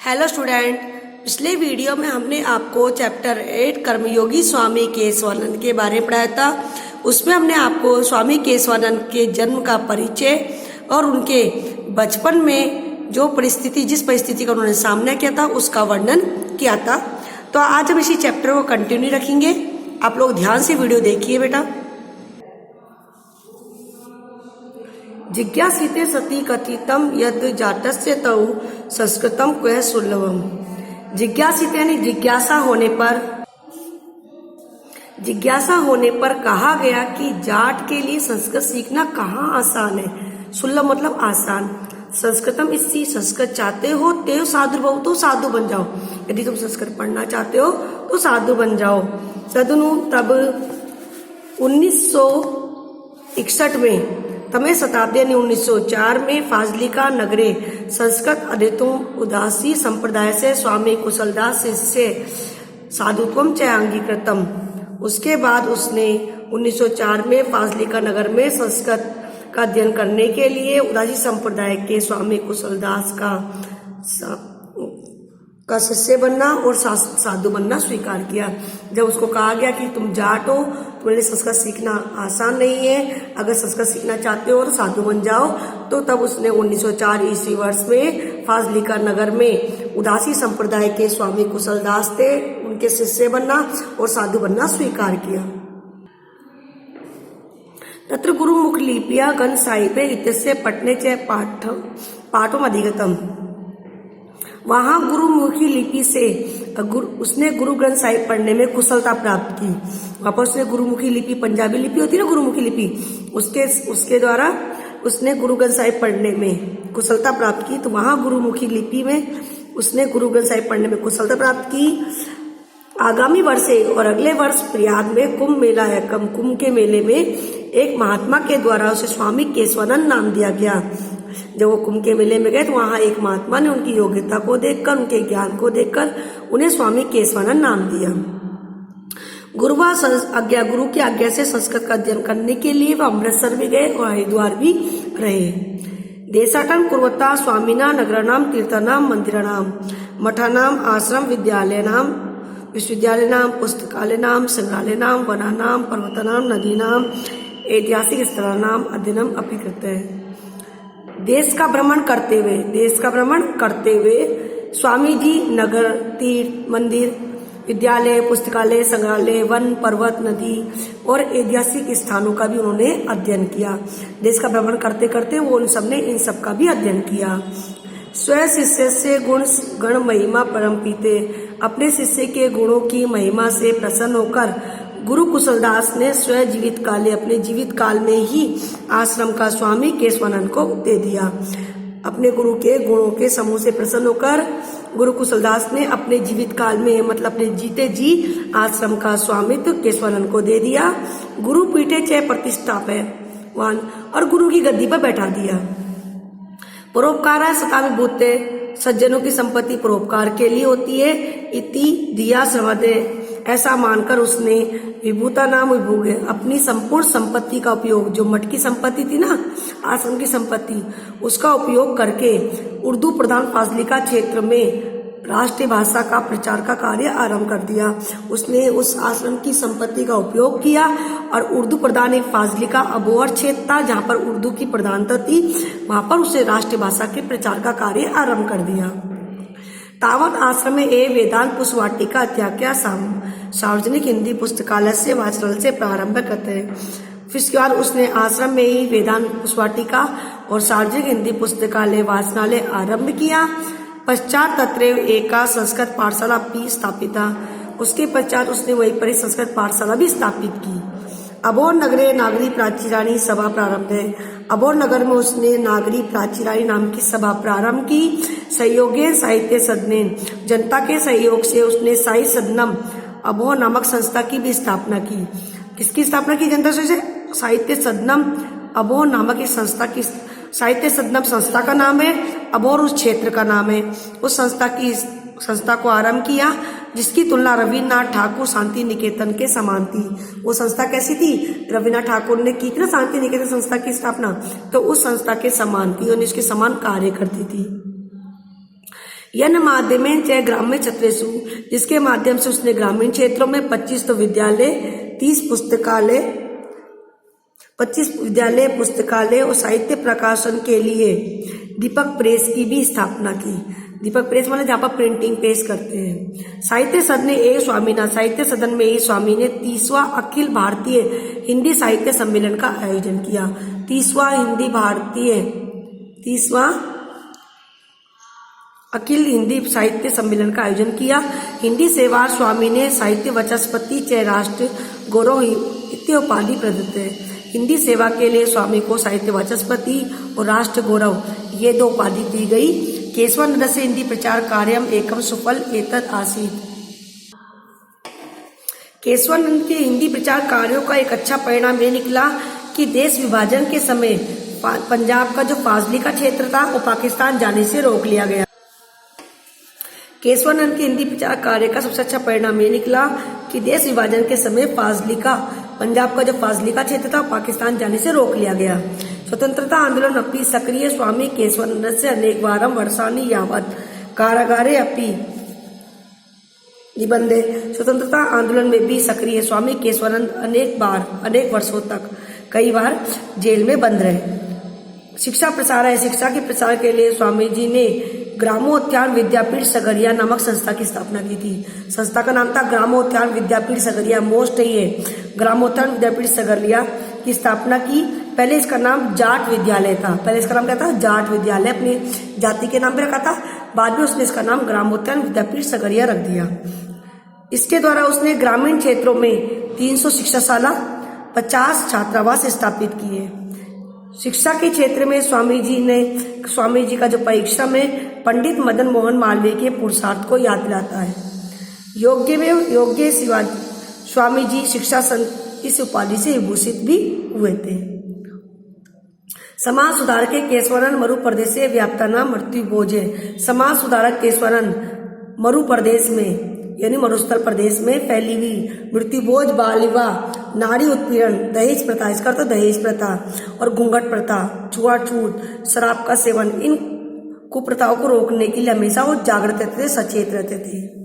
Hello student, पिछले video में हमने आपको चैप्टर 8 कर्मयोगी स्वामी केशवानंद के बारे में पढ़ाया था। उसमें हमने आपको स्वामी केशवानंद के जन्म का परिचय और उनके बचपन में जो परिस्थिति जिस परिस्थिति का उन्होंने सामना किया था उसका वर्णन किया था। तो आज हम इसी चैप्टर को कंटिन्यू रखेंगे। आप लोग ध्यान से वीडियो देखिए बेटा। जिज्ञासिते सति कथितम यद जातस्य तौ संस्कृतम क्व सुलभम। जिज्ञासित यानी जिज्ञासा होने पर कहा गया कि जाट के लिए संस्कृत सीखना कहाँ आसान है। सुलभ मतलब आसान। संस्कृतम इसी संस्कृत चाहते हो ते साधु बहु तो साधु बन जाओ। यदि तुम संस्कृत पढ़ना चाहते हो तो साधु बन जाओ। सदनु तब 1961 में तमे शताब्दी यानी 1904 में फाजलिका नगरे संस्कृत अध्येतुम उदासी संप्रदाय से स्वामी कुशलदास शिष्य साधुत्वम च अंगीकृतम। उसके बाद उसने 1904 में फाजलिका नगर में संस्कृत का अध्ययन करने के लिए उदासी संप्रदाय के स्वामी कुशलदास का शिष्य बनना और साधु बनना स्वीकार किया। जब उसको कहा गया कि तुम जाट हो, तुम्हारे संस्कृत सीखना आसान नहीं है, अगर संस्कृत सीखना चाहते हो तो साधु बन जाओ, तो तब उसने 1904 ईस्वी वर्ष में फाजलिका नगर में उदासी संप्रदाय के स्वामी कुशलदास थे, उनके शिष्य बनना और साधु बनना स्वीकार किया। तत्र गुरुमुख लिपिया गण साहिबे इत्यस्य पठने च पाठम अधिगतम। वहां गुरुमुखी लिपि से उसने गुरु ग्रंथ साहिब पढ़ने में कुशलता प्राप्त की। वहां पर उसने गुरुमुखी लिपि, पंजाबी लिपि होती है ना गुरुमुखी लिपि, उसके द्वारा उसने गुरु ग्रंथ साहिब पढ़ने में कुशलता प्राप्त की। तो वहां गुरुमुखी लिपि में उसने गुरु ग्रंथ साहिब पढ़ने में कुशलता प्राप्त की। आगामी वर्ष और अगले वर्ष प्रयाग में कुंभ मेला है। कुंभ के मेले में एक महात्मा के द्वारा उसे स्वामी केशवानंद नाम दिया गया। जब वो कुंभ के मेले में गए तो वहां एक महात्मा ने उनकी योग्यता को देखकर, उनके ज्ञान को देखकर उन्हें स्वामी केशवानंद नाम दिया। गुरु की आज्ञा से संस्कृत का अध्ययन करने के लिए वह अमृतसर भी गए और हरिद्वार भी रहे। देशाटन कुर्वता स्वामिना नगराणाम तीर्थानाम मंदिराणाम मठानाम आश्रम विश्वविद्यालयनाम पुस्तकालयनाम संग्रहालयनाम वनानाम पर्वतानाम नदीनाम ऐतिहासिक स्थलानाम अध्ययनम अपि कृते हैं। देश का भ्रमण करते हुए स्वामी जी नगर, तीर्थ, मंदिर, विद्यालय, पुस्तकालय, संग्रहालय, वन, पर्वत, नदी और ऐतिहासिक स्थानों का भी उन्होंने अध्ययन किया। देश का भ्रमण करते करते वो उन सबने इन सब का भी अध्ययन किया। स्वयं शिष्य से गण महिमा परम पीते। अपने शिष्य के गुणों की महिमा से प्रसन्न होकर गुरु कुशलदास ने स्वयं अपने जीवित काल में ही आश्रम का स्वामी केशवानंद को दे दिया। अपने गुरु के गुणों के समूह से प्रसन्न होकर गुरु कुशलदास ने अपने जीवित काल में मतलब अपने जीते जी आश्रम का स्वामित्व केशवानंद को दे दिया। गुरु पीठे च प्रतिष्ठापयवान और गुरु की गद्दी पर बैठा दिया। परोपकार सताविभूते, सज्जनों की संपत्ति परोपकार के लिए होती है। इति दिया समाधे, ऐसा मानकर उसने विभूता नाम विभूगे अपनी संपूर्ण संपत्ति का उपयोग, जो मठ की संपत्ति थी ना, आश्रम की संपत्ति, उसका उपयोग करके उर्दू प्रधान फाजलिका क्षेत्र में राष्ट्रीय भाषा का प्रचार का कार्य आरंभ कर दिया। उसने उस आश्रम की संपत्ति का उपयोग किया और उर्दू प्रधान एक फाजलिका अबोहर क्षेत्र था जहाँ पर उर्दू की प्रधानता थी, वहां पर उसे राष्ट्रीय भाषा के प्रचार का कार्य आरंभ कर दिया। तावत आश्रम में वेदांत पुष्पवाटिका इत्याख्या सार्वजनिक हिंदी पुस्तकालय से वाचनालय से प्रारंभ करते हैं। फिर इसके बाद उसने आश्रम में ही वेदांत पुष्पवाटिका और सार्वजनिक हिंदी पुस्तकालय वाचनालय आरंभ किया। पश्चात तत्रैव एका संस्कृत पाठशाला भी स्थापिता। उसके पश्चात उसने वहीं पर संस्कृत पाठशाला भी स्थापित की। अबोहर नगरे नागरी प्राचीरानी सभा प्रारंभ है। अबोहर नगर में उसने नागरी प्राचीरानी नाम की सभा प्रारंभ की। सहयोगे साहित्य सदनेन, जनता के सहयोग से उसने साहित्य सदनम अबोहर नामक संस्था की भी स्थापना की। किसकी स्थापना की जनता से? साहित्य सदनम अबोहर नामक इस संस्था की। साहित्य सदनम संस्था का नाम है, अबोहर उस क्षेत्र का नाम है। उस संस्था को आरंभ किया जिसकी तुलना रविन्द्रनाथ ठाकुर शांति निकेतन के समान थी। वो संस्था कैसी थी? रविन्द्रनाथ ठाकुर ने की थी ना शांति निकेतन संस्था की स्थापना, तो उस संस्था के समान थी और इसके समान कार्य करती थी। यन माध्यमेन च ग्राम्य क्षेत्रेषु, जिसके माध्यम से उसने ग्रामीण क्षेत्रों में 25 तो विद्यालय, 25 विद्यालय, पुस्तकालय और साहित्य प्रकाशन के लिए दीपक प्रेस की भी स्थापना की। दीपक प्रेस मतलब जहाँ पर प्रिंटिंग प्रेस करते हैं। साहित्य सदन साहित्य सदन में ए स्वामी ने 30वां अखिल भारतीय हिंदी साहित्य सम्मेलन का आयोजन किया। 30वां अखिल हिंदी साहित्य सम्मेलन का आयोजन किया। हिंदी सेवा स्वामी ने साहित्य वाचस्पति च राष्ट्र गौरव इत्यादि उपाधि प्रदत्त है। हिंदी सेवा के लिए स्वामी को साहित्य वाचस्पति और राष्ट्र गौरव ये 2 उपाधि दी गई। केशवानंद से हिंदी प्रचार कार्यम एकम सुफल एतद आसीत। केशवानंद के हिंदी प्रचार कार्यों का एक अच्छा परिणाम ये निकला कि देश विभाजन के समय पंजाब का जो फाजिल्का क्षेत्र था वो पाकिस्तान जाने से रोक लिया गया। केशवानंद के हिंदी प्रचार कार्य का सबसे अच्छा परिणाम ये निकला कि देश विभाजन के समय पंजाब का जो फाजिल्का क्षेत्र था पाकिस्तान जाने से रोक लिया गया। स्वतंत्रता आंदोलन अपनी सक्रिय स्वामी केशवानंद से अनेक वारम वर्षाणी यावत कारागारे अपनी निबंधे। स्वतंत्रता आंदोलन में भी सक्रिय स्वामी केशवानंद अनेक वर्षों तक कई बार जेल में बंद रहे। शिक्षा प्रसार है। शिक्षा के प्रसार के लिए स्वामी जी ने ग्रामोत्थान विद्यापीठ सगरिया नामक संस्था की स्थापना की थी। संस्था का नाम था ग्रामोत्थान विद्यापीठ सगरिया। मोस्ट है ये ग्रामोत्थान विद्यापीठ सगरिया की स्थापना की। पहले इसका नाम जाट विद्यालय था। पहले इसका नाम क्या था? जाट विद्यालय, अपनी जाति के नाम पे रखा था। बाद में उसने इसका नाम ग्रामोत्थान विद्यापीठ सगरिया रख दिया। इसके द्वारा उसने ग्रामीण क्षेत्रों में 300 शिक्षाशाला, 50 छात्रावास स्थापित किए। शिक्षा के क्षेत्र में स्वामी जी का जो परिश्रम है पंडित मदन मोहन मालवीय के पुरुषार्थ को याद दिलाता है। योग्य स्वामी जी शिक्षा संत इस उपाधि से विभूषित भी हुए थे। समाज सुधारक केशवानंद मरु प्रदेश से व्याप्ता नाम मृत्यु बोझ है। समाज सुधारक केशवानंद मरु प्रदेश में यानी मरुस्थल प्रदेश में फैली हुई मृत्यु बोझ, बाल विवाह, नारी उत्पीड़न, दहेज प्रथा, इसका अर्थ दहेज प्रथा और घूंघट प्रथा, छुआछूत, शराब का सेवन, इन कुप्रथाओं को रोकने के लिए हमेशा वो जागृत रहते थे, सचेत रहते थे।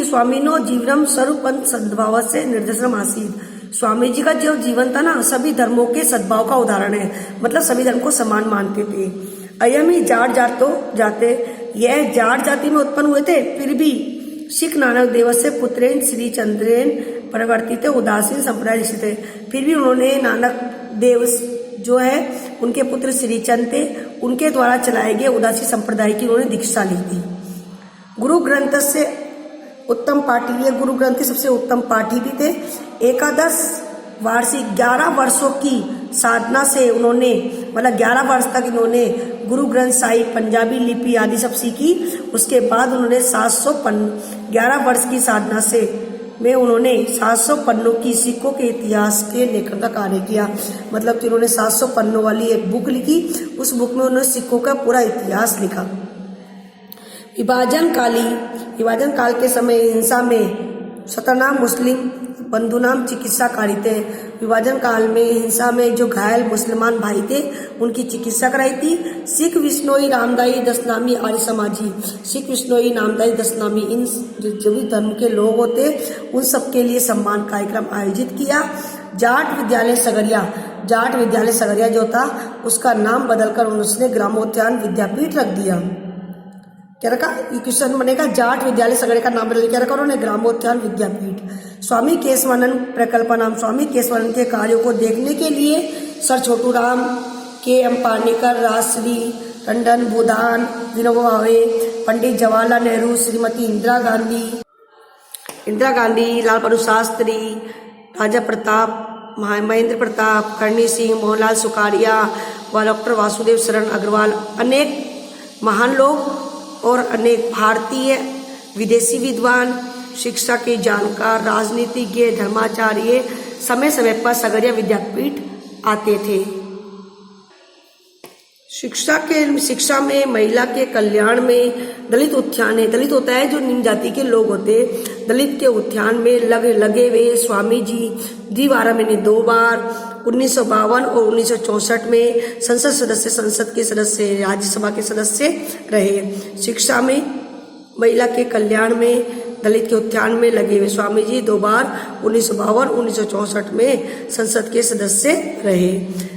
स्वामीनो जीवनम सर्वपंथ सद्भाव से निर्देशनम आसीत। स्वामी जी का जो जीवन था ना सभी धर्मों के सद्भाव का उदाहरण है। मतलब सभी धर्म को समान मानते थे। अयम ही जाट यह जाट जाति में उत्पन्न हुए थे, फिर भी सिख नानक देव से पुत्रेन श्री चंद्रेन परिवर्तित उदासीन संप्रदाय थे। फिर भी उन्होंने नानक देव जो है उनके पुत्र श्रीचंद थे, उनके द्वारा चलाए गए उदासी संप्रदाय की उन्होंने दीक्षा ली थी। गुरु ग्रंथ से उत्तम पाठी, ये गुरु ग्रंथ सबसे उत्तम पाठी भी थे। एकादश वार्षिक 11 वर्षों की साधना से उन्होंने 11 वर्ष तक इन्होंने गुरु ग्रंथ साहिब पंजाबी लिपि आदि सब सीखी। उसके बाद उन्होंने 11 वर्ष की साधना से उन्होंने 700 पन्नों की सिखों के इतिहास के लेखन का कार्य किया। मतलब कि उन्होंने 700 पन्नों वाली एक बुक लिखी। उस बुक में उन्होंने सिखों का पूरा इतिहास लिखा। विभाजन काल के समय हिंसा में शतनाम मुस्लिम बंधुनाम चिकित्सा कारिते। विभाजन काल में हिंसा में जो घायल मुसलमान भाई थे उनकी चिकित्सा कराई थी। सिख विश्नोई रामदाई दशनामी आर्य समाजी, सिख विश्नोई नामदाई दशनामी, इन जो भी धर्म के लोग होते उन सबके लिए सम्मान कार्यक्रम आयोजित किया। जाट विद्यालय सगरिया जो था उसका नाम बदलकर उसने ग्रामोत्थान विद्यापीठ रख दिया। क्या रखा? ये क्वेश्चन बनेगा। जाट विद्यालय सगड़े का नाम बदल क्या रखा उन्होंने? ग्रामोत्थान विद्यापीठ। स्वामी केशवानंद प्रकल्प नाम, स्वामी केशवानंद के कार्यों को देखने के लिए सर छोटूराम, के.एम. पार्नेकर, राजश्री टंडन, भूदान, विनोबा भावे, पंडित जवाहरलाल नेहरू, श्रीमती इंदिरा गांधी, लाल बहादुर शास्त्री, राजा प्रताप, महेंद्र प्रताप, करणी सिंह, मोहनलाल सुखाड़िया व डॉक्टर वासुदेव शरण अग्रवाल, अनेक महान लोग और अनेक भारतीय विदेशी विद्वान, शिक्षा के जानकार, राजनीतिज्ञ, धर्माचार्य समय समय पर सगरिया विद्यापीठ आते थे। शिक्षा में, महिला के कल्याण में, दलित उत्थान है। दलित होता है जो निम्न जाति के लोग होते हैं। दलित के उत्थान में लगे हुए स्वामी जी द्विवारा में 2 बार 1952 और 1964 में संसद के सदस्य, राज्यसभा के सदस्य रहे। शिक्षा में, महिला के कल्याण में, दलित के उत्थान में लगे हुए स्वामी जी 2 बार 1952 1964 में संसद के सदस्य रहे।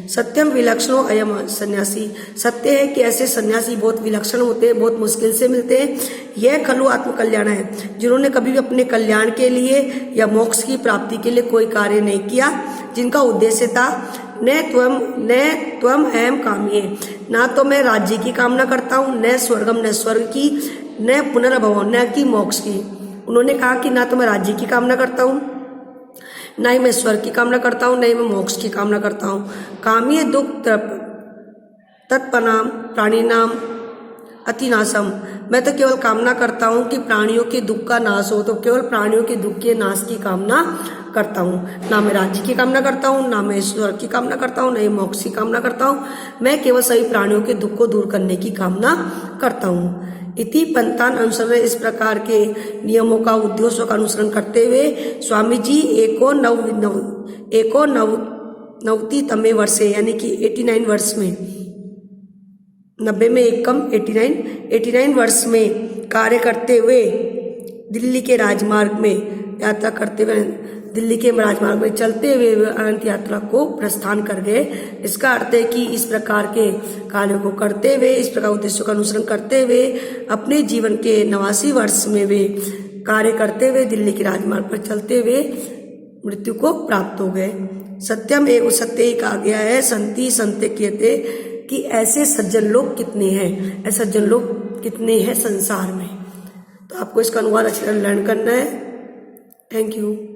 सत्यम विलक्षणो अयम सन्यासी, सत्य है कि ऐसे सन्यासी बहुत विलक्षण होते हैं, बहुत मुश्किल से मिलते हैं। यह खलु आत्मकल्याण है, जिन्होंने कभी भी अपने कल्याण के लिए या मोक्ष की प्राप्ति के लिए कोई कार्य नहीं किया, जिनका उद्देश्य था न त्वम अहम काम्ये, ना तो मैं राज्य की कामना करता हूँ, न स्वर्गम न स्वर्ग की, न पुनर्भव न की मोक्ष की। उन्होंने कहा कि ना तो मैं राज्य की कामना करता हूँ, ना ही मैं स्वर्ग की कामना करता हूँ, ना ही मैं मोक्ष की कामना करता हूँ। काम्य दुख तत्पनाम प्राणी नाम अतिनाशम, मैं तो केवल कामना करता हूँ कि प्राणियों के दुख का नाश हो, तो केवल प्राणियों के दुख के नाश की कामना करता हूँ। ना मैं राज्य की कामना करता हूँ, ना मैं स्वर्ग की कामना करता हूँ, ना ही मोक्ष की कामना करता हूँ। मैं केवल सभी प्राणियों के दुख को दूर करने की कामना करता हूँ। इति पंथान अनुसरण, इस प्रकार के नियमों का, उद्देश्यों का अनुसरण करते हुए स्वामी जी एको नवतितमे वर्षे, यानी कि 89 वर्ष में, 90 में एक कम 89 वर्ष में कार्य करते हुए दिल्ली के राजमार्ग में यात्रा करते हुए, दिल्ली के राजमार्ग में चलते हुए अनंत यात्रा को प्रस्थान कर गए। इसका अर्थ है कि इस प्रकार के कार्यों को करते हुए, इस प्रकार उद्देश्यों का अनुसरण करते हुए अपने जीवन के 89 वर्ष में वे कार्य करते हुए दिल्ली के राजमार्ग पर चलते हुए मृत्यु को प्राप्त हो गए। सत्यम एवं सत्य ही कहा गया है, संति संत्य कहते कि ऐसे सज्जन लोग कितने हैं, ऐसे सज्जन लोग कितने हैं संसार में। तो आपको इसका अनुवाद अच्छी तरह लर्न करना है। Thank you.